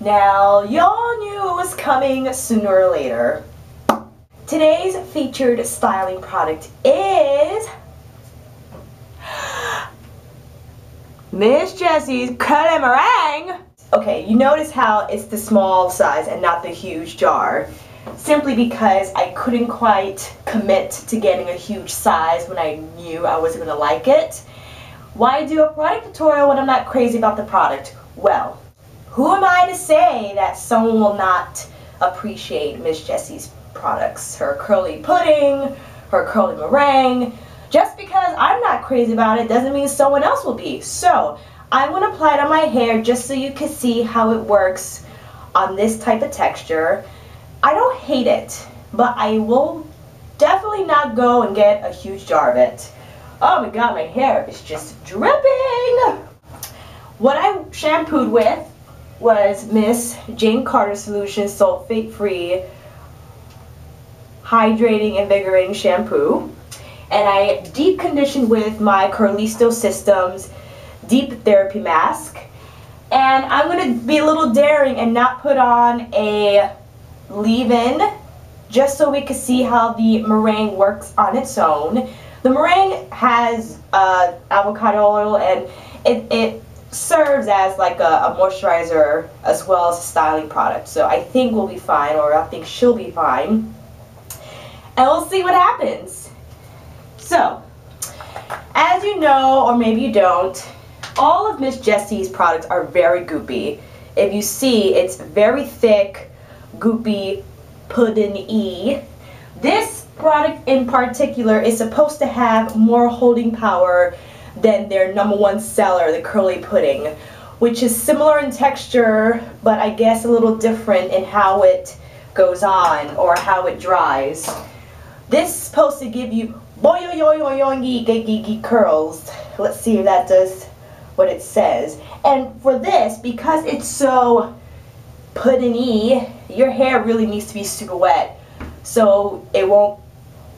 Now, y'all knew it was coming sooner or later. Today's featured styling product is Miss Jessie's Curly Meringue. Okay, you notice how it's the small size and not the huge jar. Simply because I couldn't quite commit to getting a huge size when I knew I wasn't going to like it. Why do a product tutorial when I'm not crazy about the product? Well, who am I to say that someone will not appreciate Miss Jessie's products? Her curly pudding, her curly meringue. Just because I'm not crazy about it doesn't mean someone else will be. So, I'm going to apply it on my hair just so you can see how it works on this type of texture. I don't hate it, but I will definitely not go and get a huge jar of it. Oh my god, my hair is just dripping! What I shampooed with was Miss Jane Carter Solution Sulfate-Free Hydrating Invigorating Shampoo. And I deep conditioned with my Curlisto Systems Deep Therapy Mask. And I'm going to be a little daring and not put on a leave-in, just so we can see how the meringue works on its own. The meringue has avocado oil, and it serves as like a moisturizer as well as a styling product. So I think we'll be fine, or I think she'll be fine. And we'll see what happens. So, as you know, or maybe you don't, all of Miss Jessie's products are very goopy. If you see, it's very thick, goopy, pudding-y. This product in particular is supposed to have more holding power than their #1 seller, the curly pudding, which is similar in texture, but I guess a little different in how it goes on or how it dries. This is supposed to give you boing curls. Let's see if that does what it says. And for this, because it's so pudding-y, your hair really needs to be super wet, so it won't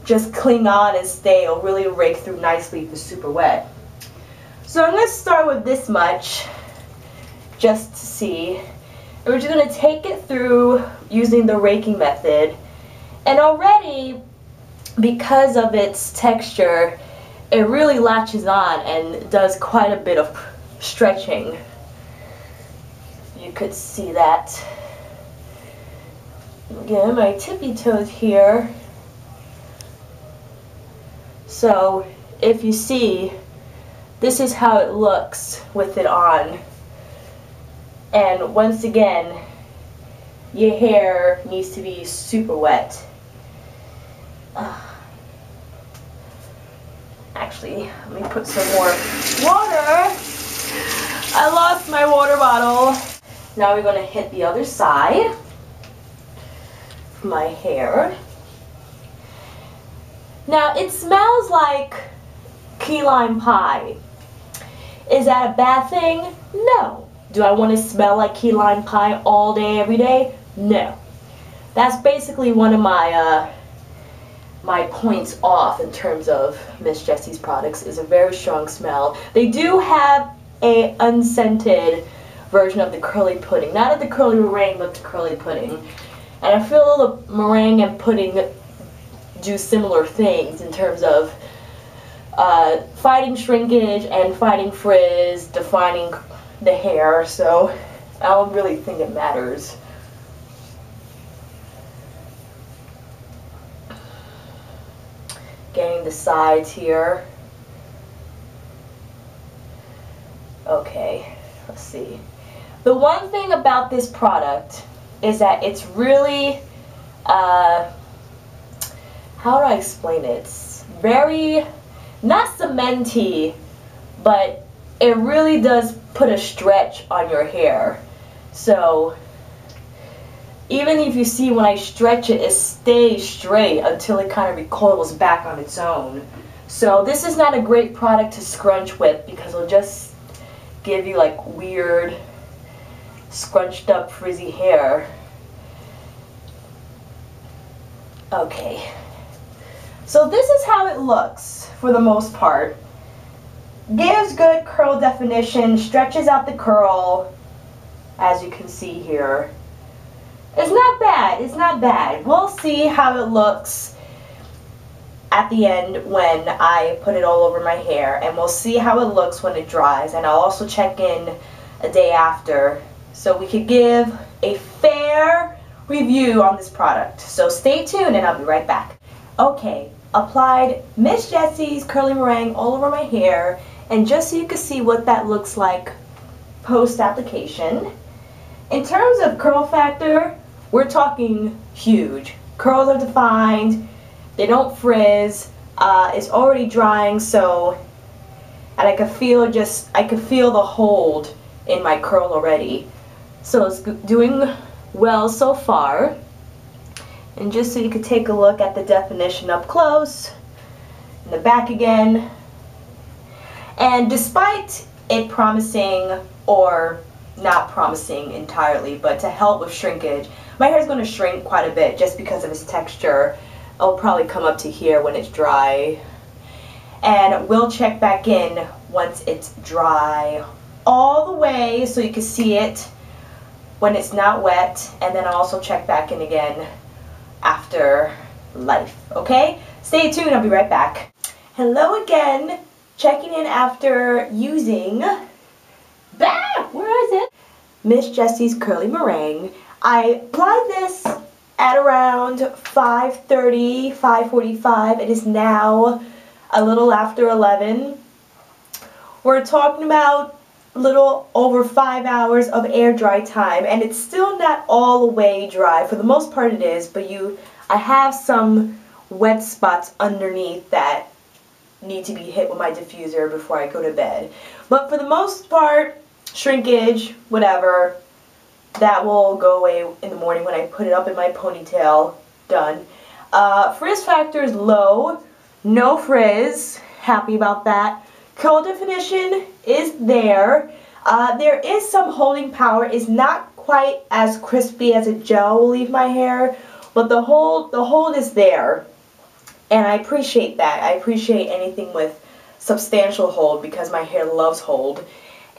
just cling on and stay. It'll really rake through nicely if it's super wet. So I'm going to start with this much, just to see. And we're just going to take it through using the raking method. And already, because of its texture, it really latches on and does quite a bit of stretching. You could see that. Again, my tippy toes here. So, if you see, this is how it looks with it on. And once again, your hair needs to be super wet. Actually, let me put some more water. I lost my water bottle. Now we're going to hit the other side of my hair. Now it smells like key lime pie. Is that a bad thing? No. Do I want to smell like key lime pie all day, every day? No. That's basically one of my my points off in terms of Miss Jessie's products. Is a very strong smell. They do have a unscented version of the curly pudding. Not of the curly meringue, but the curly pudding. And I feel the meringue and pudding do similar things in terms of fighting shrinkage and fighting frizz, defining the hair, so I don't really think it matters. Getting the sides here. Okay, let's see. The one thing about this product is that it's really, how do I explain it? It's very, not cementy, but it really does put a stretch on your hair. So, even if you see when I stretch it, it stays straight until it kind of recoils back on its own. So this is not a great product to scrunch with because it'll just give you like weird, scrunched up frizzy hair. Okay. So this is how it looks for the most part. Gives good curl definition, stretches out the curl. as you can see here. It's not bad, it's not bad. We'll see how it looks at the end when I put it all over my hair, and we'll see how it looks when it dries, and I'll also check in a day after so we could give a fair review on this product. So stay tuned and I'll be right back. Okay, applied Miss Jessie's curly meringue all over my hair, and just so you can see what that looks like post application. In terms of curl factor, we're talking huge. Curls are defined, they don't frizz, it's already drying, so, and I could feel the hold in my curl already. So it's doing well so far. And just so you could take a look at the definition up close, in the back again. And despite it promising, or not promising entirely, but to help with shrinkage, my hair is going to shrink quite a bit just because of its texture. It'll probably come up to here when it's dry. And we'll check back in once it's dry all the way so you can see it when it's not wet. And then I'll also check back in again after life. Okay? Stay tuned, I'll be right back. Hello again. Checking in after using, where is it? Miss Jessie's Curly Meringue. I applied this at around 5:30, 5:45. It is now a little after 11. We're talking about a little over 5 hours of air dry time, and it's still not all the way dry. For the most part it is, but I have some wet spots underneath that need to be hit with my diffuser before I go to bed. But for the most part, shrinkage, whatever, that will go away in the morning when I put it up in my ponytail. Done. Frizz factor is low. No frizz. Happy about that. Curl definition is there. There is some holding power. It's not quite as crispy as a gel will leave my hair, but the hold is there. And I appreciate that. I appreciate anything with substantial hold because my hair loves hold.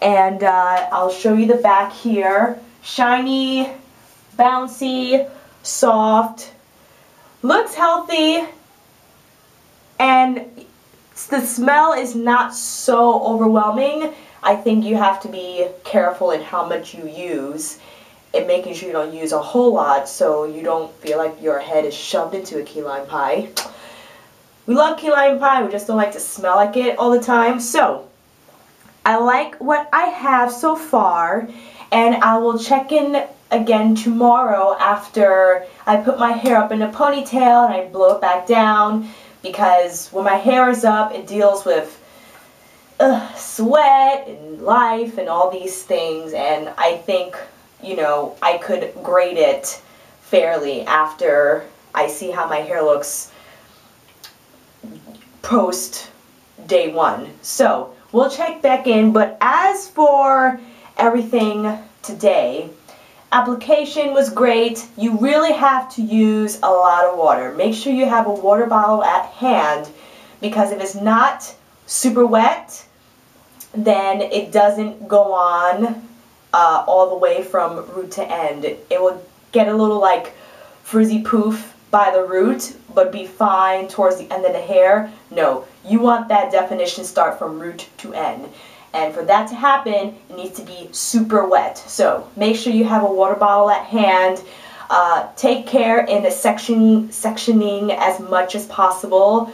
And I'll show you the back here. Shiny, bouncy, soft, looks healthy, and the smell is not so overwhelming. I think you have to be careful in how much you use and making sure you don't use a whole lot so you don't feel like your head is shoved into a key lime pie. We love key lime pie, we just don't like to smell like it all the time. So I like what I have so far, and I will check in again tomorrow after I put my hair up in a ponytail and I blow it back down, because when my hair is up it deals with sweat and life and all these things, and I think, you know, I could grade it fairly after I see how my hair looks post day one. So we'll check back in, but as for everything today, application was great. You really have to use a lot of water. Make sure you have a water bottle at hand, because if it's not super wet, then it doesn't go on all the way from root to end. It will get a little like frizzy poof by the root, but be fine towards the end of the hair. No, you want that definition start from root to end. And for that to happen, it needs to be super wet. So make sure you have a water bottle at hand. Take care in the sectioning as much as possible,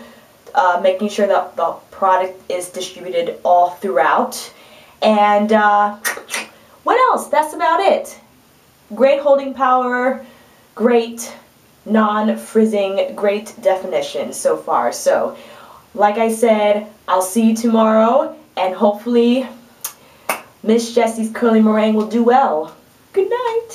making sure that the product is distributed all throughout. And what else? That's about it. Great holding power, great non-frizzing, great definition so far. So, like I said, I'll see you tomorrow, and hopefully Miss Jessie's Curly Meringue will do well. Good night.